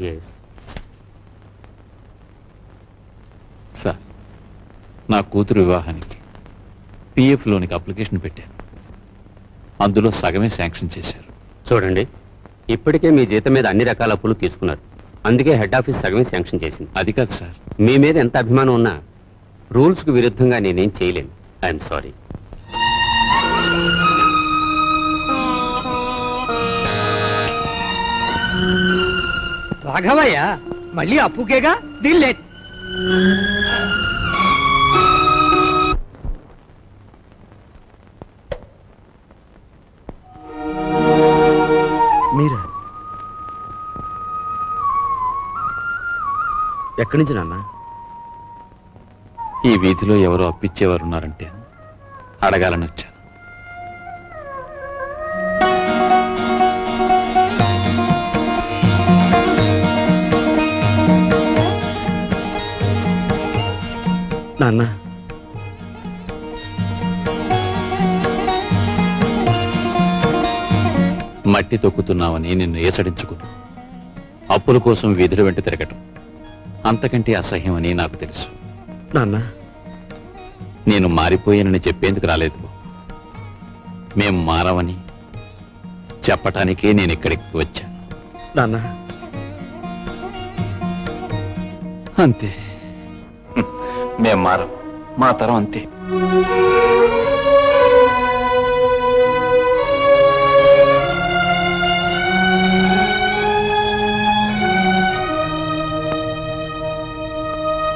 Yes sir, నా కూతురు వివాహానికి పిఎఫ్ లోనికి అప్లికేషన్ పెట్టాను. అందులో సగమే శాంక్షన్ చేశారు. చూడండి, ఇప్పటికే మీ జీతం మీద అన్ని రకాల అప్పులు తీసుకున్నారు. అందుకే హెడ్ ఆఫీస్ సగమే శాంక్షన్ చేసింది. అది కాదు సార్. మీ మీద ఎంత అభిమానం ఉన్నా రూల్స్కు విరుద్ధంగా నేనేం చేయలేను. I'm sorry. రాఘవయ్య మళ్ళీ అప్పుకేగా దీనిలే. మీరా? ఎక్కడి నుంచి నాన్న? ఈ వీధిలో ఎవరో అప్పిచ్చేవారున్నారంటే అడగాలని వచ్చాను. నాన్న, మట్టి తొక్కుతున్నావని నిన్ను ఏసడించుకున్నా. అప్పుల కోసం వీధుల వెంట తిరగటం అంతకంటే అసహ్యమని నాకు తెలుసు. నాన్న, నేను మారిపోయానని చెప్పేందుకు రాలేదు. మేం మారవని చెప్పటానికే నేను ఇక్కడికి వచ్చాను. నాన్న, అంతే. మేం మారం, మా తరం అంతే.